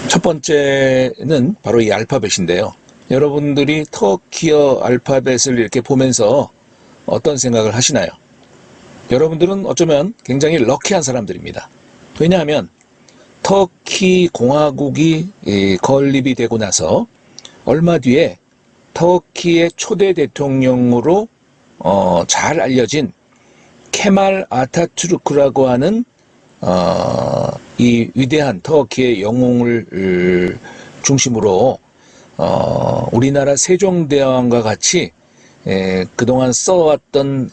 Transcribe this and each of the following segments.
첫 번째는 바로 이 알파벳인데요. 여러분들이 터키어 알파벳을 이렇게 보면서 어떤 생각을 하시나요? 여러분들은 어쩌면 굉장히 럭키한 사람들입니다. 왜냐하면 터키 공화국이 건립이 되고 나서 얼마 뒤에 터키의 초대 대통령으로 잘 알려진 케말 아타투르크라고 하는 이 위대한 터키의 영웅을 중심으로 우리나라 세종대왕과 같이 그동안 써왔던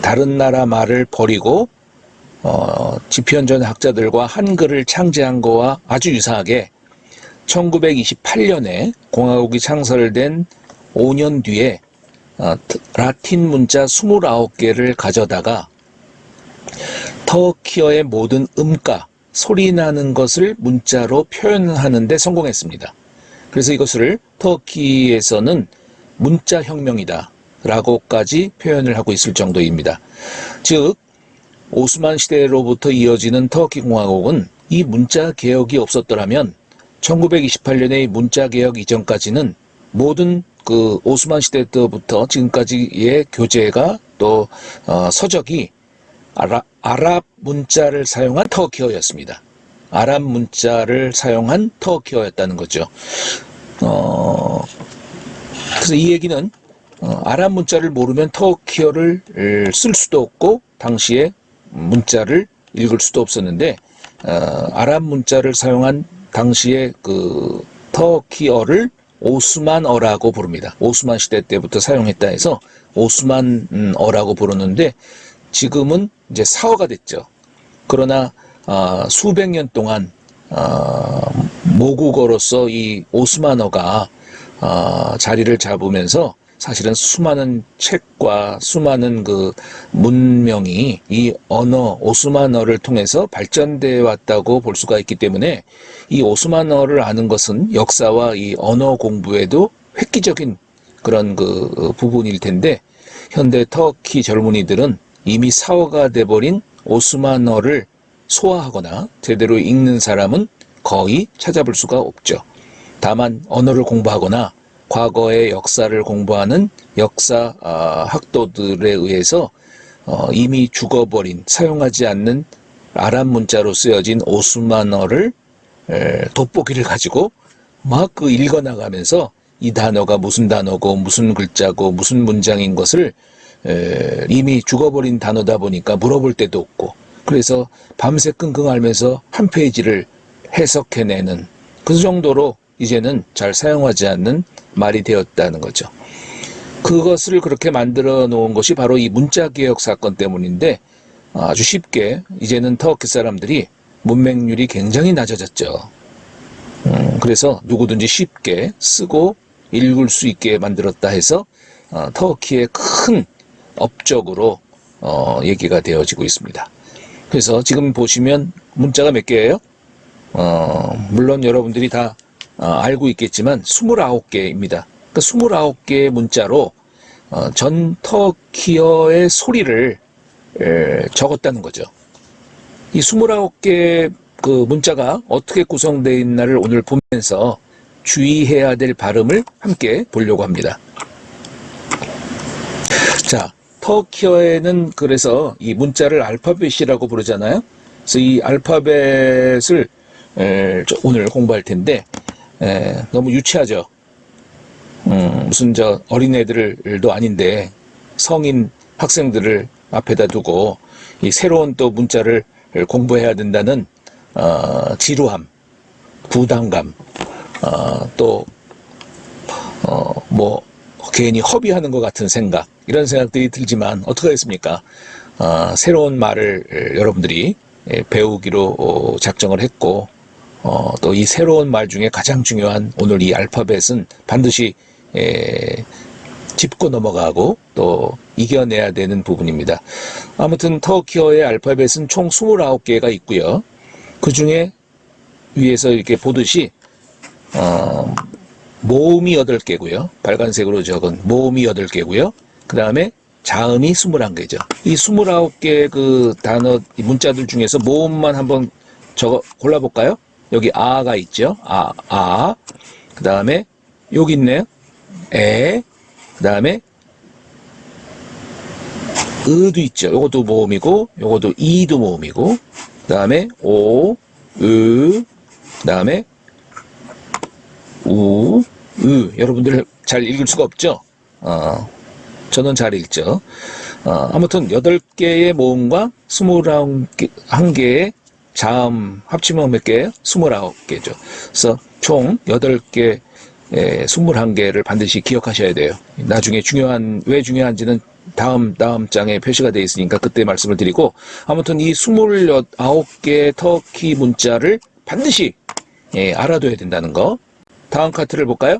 다른 나라 말을 버리고 지피언전 학자들과 한글을 창제한 거와 아주 유사하게 1928년에 공화국이 창설된 5년 뒤에 라틴 문자 29개를 가져다가 터키어의 모든 음가, 소리 나는 것을 문자로 표현하는 데 성공했습니다. 그래서 이것을 터키에서는 문자혁명이다 라고까지 표현을 하고 있을 정도입니다. 즉 오스만 시대로부터 이어지는 터키 공화국은 이 문자 개혁이 없었더라면 1928년의 문자 개혁 이전까지는 모든 그 오스만 시대 때부터 지금까지의 교재가 또 서적이 아랍 문자를 사용한 터키어였습니다. 아랍 문자를 사용한 터키어였다는 거죠. 그래서 이 얘기는 아랍 문자를 모르면 터키어를 쓸 수도 없고 당시에 문자를 읽을 수도 없었는데 아랍 문자를 사용한 당시에 그 터키어를 오스만어라고 부릅니다. 오스만 시대 때부터 사용했다 해서 오스만어라고 부르는데 지금은 이제 사어가 됐죠. 그러나 수백 년 동안 모국어로서 이 오스만어가 자리를 잡으면서 사실은 수많은 책과 수많은 그 문명이 이 언어 오스만어를 통해서 발전되어 왔다고 볼 수가 있기 때문에 이 오스만어를 아는 것은 역사와 이 언어 공부에도 획기적인 그런 그 부분일 텐데 현대 터키 젊은이들은 이미 사어가 돼버린 오스만어를 소화하거나 제대로 읽는 사람은 거의 찾아볼 수가 없죠. 다만 언어를 공부하거나 과거의 역사를 공부하는 역사 학도들에 의해서 이미 죽어버린 사용하지 않는 아랍 문자로 쓰여진 오스만어를 돋보기를 가지고 막 그 읽어나가면서 이 단어가 무슨 단어고 무슨 글자고 무슨 문장인 것을 이미 죽어버린 단어다 보니까 물어볼 데도 없고 그래서 밤새 끙끙 앓면서 한 페이지를 해석해내는 그 정도로 이제는 잘 사용하지 않는 말이 되었다는 거죠. 그것을 그렇게 만들어 놓은 것이 바로 이 문자개혁 사건 때문인데 아주 쉽게 이제는 터키 사람들이 문맹률이 굉장히 낮아졌죠. 그래서 누구든지 쉽게 쓰고 읽을 수 있게 만들었다 해서 터키의 큰 업적으로 얘기가 되어지고 있습니다. 그래서 지금 보시면 문자가 몇 개예요? 물론 여러분들이 다 알고 있겠지만 29개입니다. 그 29개의 문자로 전 터키어의 소리를 적었다는 거죠. 이 29개 그 문자가 어떻게 구성되어 있나를 오늘 보면서 주의해야 될 발음을 함께 보려고 합니다. 자, 터키어에는 그래서 이 문자를 알파벳이라고 부르잖아요. 그래서 이 알파벳을 오늘 공부할 텐데 너무 유치하죠. 무슨 어린애들도 아닌데 성인 학생들을 앞에다 두고 이 새로운 또 문자를 공부해야 된다는 지루함, 부담감, 뭐 괜히 허비하는 것 같은 생각 이런 생각들이 들지만 어떻게 하겠습니까? 새로운 말을 여러분들이 배우기로 작정을 했고 또 이 새로운 말 중에 가장 중요한 오늘 이 알파벳은 반드시 짚고 넘어가고 또 이겨내야 되는 부분입니다. 아무튼 터키어의 알파벳은 총 29개가 있고요. 그 중에 위에서 이렇게 보듯이 모음이 8개고요. 빨간색으로 적은 모음이 8개고요. 그 다음에 자음이 21개죠. 이 29개 그 단어, 문자들 중에서 모음만 한번 골라볼까요? 여기 아가 있죠. 그 다음에 여기 있네요. 그 다음에 으도 있죠. 요것도 모음이고, 요것도 이도 모음이고, 그 다음에 오, 그 다음에 우, 여러분들 잘 읽을 수가 없죠? 저는 잘 읽죠. 아무튼 8개의 모음과 21개의 자음 합치면 몇 개예요? 29개죠. 그래서 총 8개, 21개를 반드시 기억하셔야 돼요. 나중에 왜 중요한지는 다음 장에 표시가 되어 있으니까 그때 말씀을 드리고, 아무튼 이 29개의 터키 문자를 반드시 알아둬야 된다는 거. 다음 카트를 볼까요?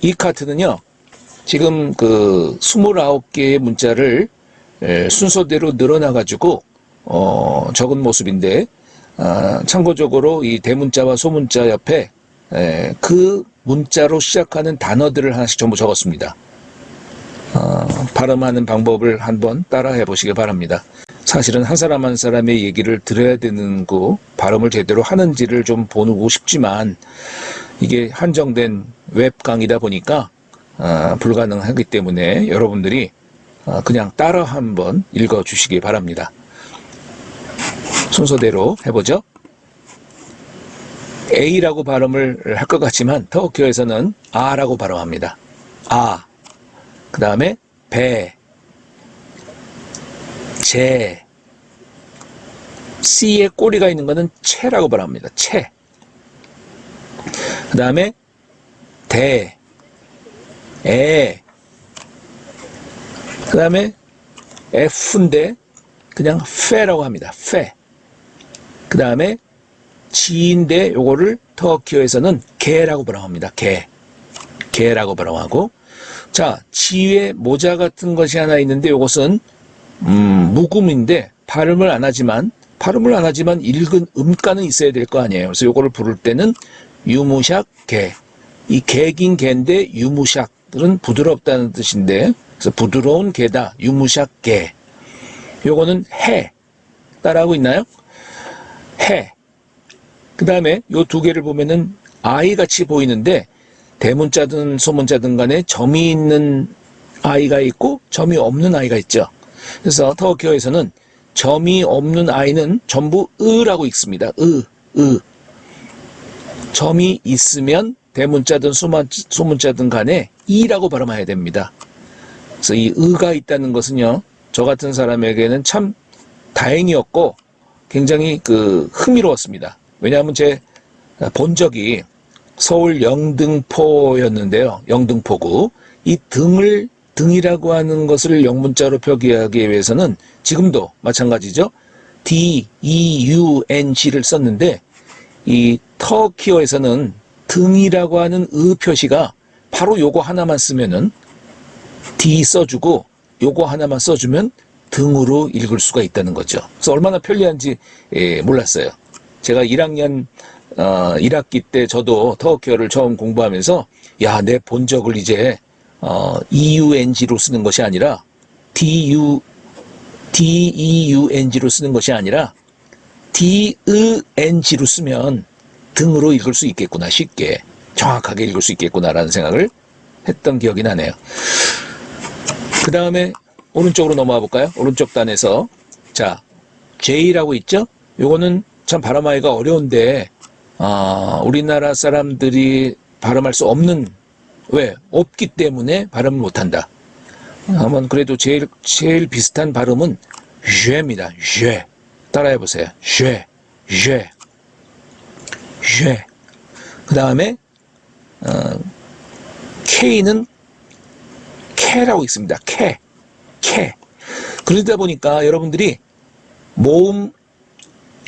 이 카트는요, 지금 그 29개의 문자를 순서대로 늘어나가지고 적은 모습인데, 참고적으로 이 대문자와 소문자 옆에 그 문자로 시작하는 단어들을 하나씩 전부 적었습니다. 발음하는 방법을 한번 따라 해보시기 바랍니다. 사실은 한 사람 한 사람의 얘기를 들어야 되는 거, 발음을 제대로 하는지를 좀 보고 싶지만 이게 한정된 웹 강의다 보니까 불가능하기 때문에 여러분들이 그냥 따라 한번 읽어주시기 바랍니다. 순서대로 해보죠. A라고 발음을 할 것 같지만 터키어에서는 아라고 발음합니다. 그 다음에 배, 제, C에 꼬리가 있는 것은 채라고 발음합니다. 채. 그 다음에 대, 그 다음에 F인데 그냥 페라고 합니다. 페. 그 다음에 지인데 요거를 터키어에서는 개라고 발음합니다. 개라고 발음하고, 자, 지에 모자 같은 것이 하나 있는데 요것은 묵음인데 발음을 안 하지만 읽은 음가는 있어야 될 거 아니에요. 그래서 요거를 부를 때는 유무샥 개. 이 개긴 개인데 유무샥들은 부드럽다는 뜻인데, 그래서 부드러운 개다. 유무샥 개. 요거는 해. 따라하고 있나요? 해. 그 다음에 요 두 개를 보면은 아이 같이 보이는데, 대문자든 소문자든 간에 점이 있는 아이가 있고 점이 없는 아이가 있죠. 그래서 터키어에서는 점이 없는 아이는 전부 으라고 읽습니다. 점이 있으면 대문자든 소문자든 간에 이라고 발음해야 됩니다. 그래서 이 으가 있다는 것은요, 저 같은 사람에게는 참 다행이었고 굉장히 흥미로웠습니다. 왜냐하면 제 본적이 서울 영등포였는데요. 영등포구. 이 등이라고 하는 것을 영문자로 표기하기 위해서는 지금도 마찬가지죠. DEUNG를 썼는데, 이 터키어에서는 등이라고 하는 으 표시가 바로 요거 하나만 쓰면은 D 써주고 요거 하나만 써주면 등으로 읽을 수가 있다는 거죠. 그래서 얼마나 편리한지 몰랐어요. 제가 1학년 1학기 때 저도 터키어를 처음 공부하면서, 야, 내 본적을 이제 EUNG로 쓰는 것이 아니라 DEUNG로 쓰는 것이 아니라 DENG로 쓰면 등으로 읽을 수 있겠구나, 쉽게 정확하게 읽을 수 있겠구나라는 생각을 했던 기억이 나네요. 그 다음에 오른쪽으로 넘어가 볼까요? 오른쪽 단에서, 자, J라고 있죠? 요거는 참 발음하기가 어려운데 우리나라 사람들이 발음할 수 없는, 왜? 없기 때문에 발음을 못한다. 한번 그래도 제일 비슷한 발음은 쉐입니다. 쉐. 따라해보세요. 쉐. 그 다음에 K는 캐라고 있습니다. 캐. 그러다 보니까 여러분들이 모음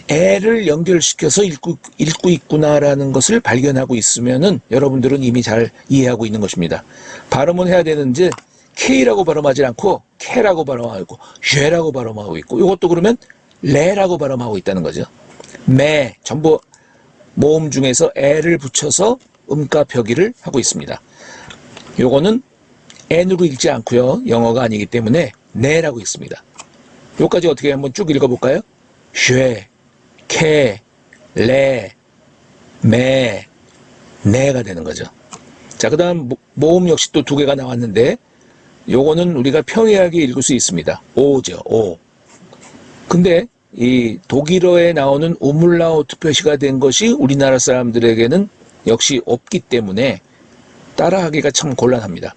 애를 연결시켜서 읽고 있구나라는 것을 발견하고 있으면은 여러분들은 이미 잘 이해하고 있는 것입니다. 발음은 해야 되는지 K라고 발음하지 않고 캐라고 발음하고 쉐라고 발음하고 있고, 이것도 그러면 레라고 발음하고 있다는 거죠. 전부 모음 중에서 애를 붙여서 음가 표기를 하고 있습니다. 요거는 N으로 읽지 않고요, 영어가 아니기 때문에 네라고 읽습니다. 요까지 어떻게 한번 쭉 읽어볼까요? 쉐, 캐, 레, 메, 네가 되는 거죠. 자, 그 다음 모음 역시 또 두 개가 나왔는데 요거는 우리가 평이하게 읽을 수 있습니다. 오죠, 오. 근데 이 독일어에 나오는 우물라우트 표시가 된 것이 우리나라 사람들에게는 역시 없기 때문에 따라하기가 참 곤란합니다.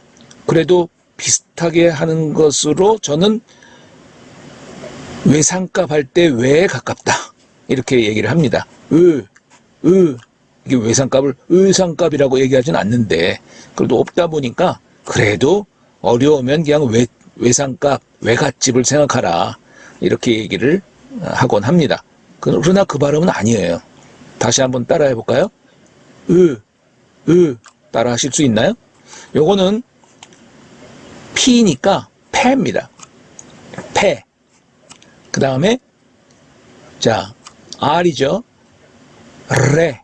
그래도 비슷하게 하는 것으로 저는 외상값 할 때 외에 가깝다 이렇게 얘기를 합니다. 이게 외상값을 의상값이라고 얘기하진 않는데 그래도 없다 보니까 그래도 어려우면 그냥 외상값, 외갓집을 생각하라 이렇게 얘기를 하곤 합니다. 그러나 그 발음은 아니에요. 다시 한번 따라해 볼까요? 따라 하실 수 있나요? 요거는 피니까 패입니다. 패. 그 다음에 자 R이죠. 레.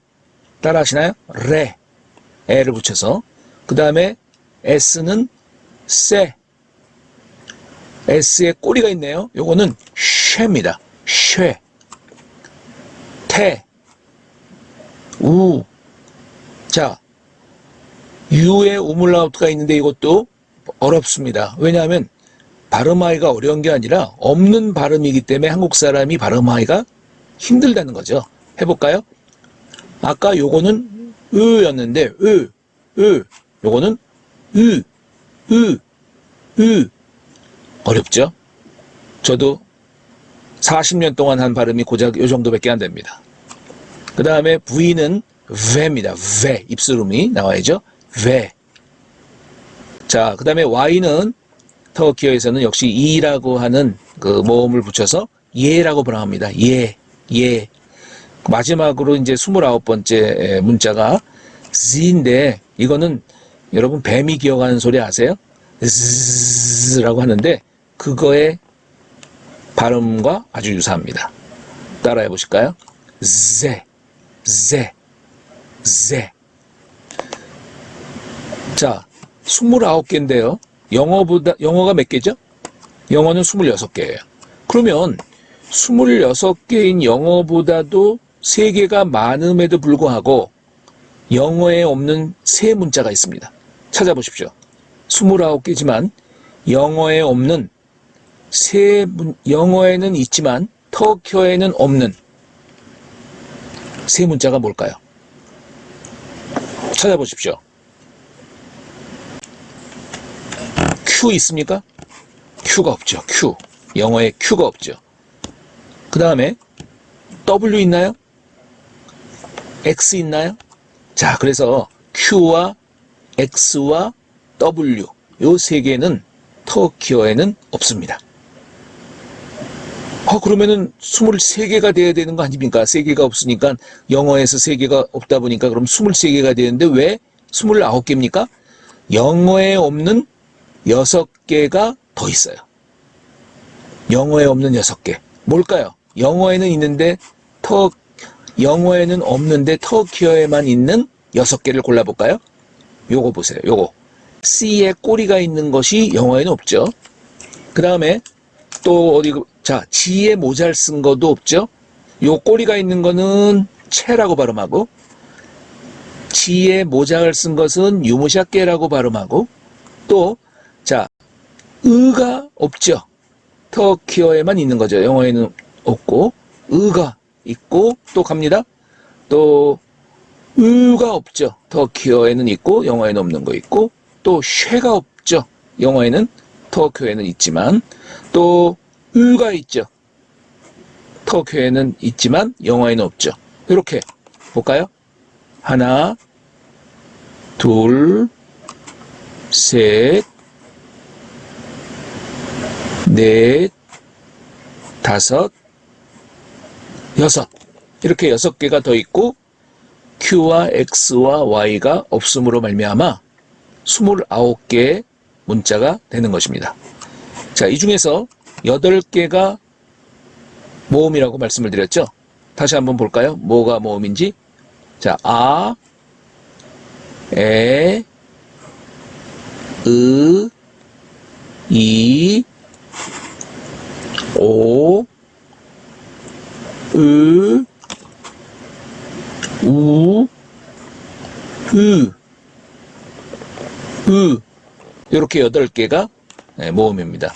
따라 하시나요? 레. 에를 붙여서. 그 다음에 S는 세. S에 꼬리가 있네요. 요거는 쉐입니다. 쉐. 태. 우. 자, U에 우물라우트가 있는데 이것도 어렵습니다. 왜냐하면 발음하기가 어려운 게 아니라 없는 발음이기 때문에 한국 사람이 발음하기가 힘들다는 거죠. 해볼까요? 아까 요거는 였는데 요거는 어렵죠? 저도 40년 동안 한 발음이 고작 요 정도밖에 안 됩니다. 그 다음에 V는 ve입니다. ve. 입술음이 나와야죠. ve. 자, 그 다음에 Y는 터키어에서는 역시 이라고 하는 그 모음을 붙여서 예라고 발음합니다. 예. 마지막으로 이제 29번째 문자가 z인데 이거는 여러분 뱀이 기어가는 소리 아세요? z라고 하는데 그거의 발음과 아주 유사합니다. 따라해 보실까요? 제. 자, 29개인데요. 영어가 몇 개죠? 영어는 26개예요. 그러면 26개인 영어보다도 3개가 많음에도 불구하고 영어에 없는 세 문자가 있습니다. 찾아보십시오. 29개지만 영어에 없는 영어에는 있지만 터키어에는 없는 세 문자가 뭘까요? 찾아보십시오. Q 있습니까? Q가 없죠. Q. 영어에 Q가 없죠. 그 다음에 W 있나요? X 있나요? 자, 그래서 Q와 X와 W 요 세 개는 터키어에는 없습니다. 그러면은 23개가 돼야 되는 거 아닙니까? 3개가 없으니까 영어에서 3개가 없다 보니까 그럼 23개가 되는데 왜 29개입니까? 영어에 없는 6개가 더 있어요. 영어에 없는 6개. 뭘까요? 영어에는 있는데 영어에는 없는데 터키어에만 있는 6개를 골라볼까요? 요거 보세요. 요거. C에 꼬리가 있는 것이 영어에는 없죠. 그 다음에 또 G에 모자를 쓴 것도 없죠. 요 꼬리가 있는 거는 채라고 발음하고 G에 모자를 쓴 것은 유무샤께라고 발음하고 또 의가 없죠. 터키어에만 있는 거죠. 영어에는 없고 의가 있고 또 갑니다. 또 의가 없죠. 터키어에는 있고 영어에는 없는 거 있고 또 쉐가 없죠. 영어에는 터키어에는 있지만 또 의가 있죠. 터키어에는 있지만 영어에는 없죠. 이렇게 볼까요? 하나, 둘, 셋, 넷, 다섯, 여섯. 이렇게 6개가 더 있고 Q와 X와 Y가 없음으로 말미암아 29개의 문자가 되는 것입니다. 자, 이 중에서 8개가 모음이라고 말씀을 드렸죠. 다시 한번 볼까요? 뭐가 모음인지. 자, 아, 에, 으, 이, 오, 으, 우, 이렇게 8개가 모음입니다.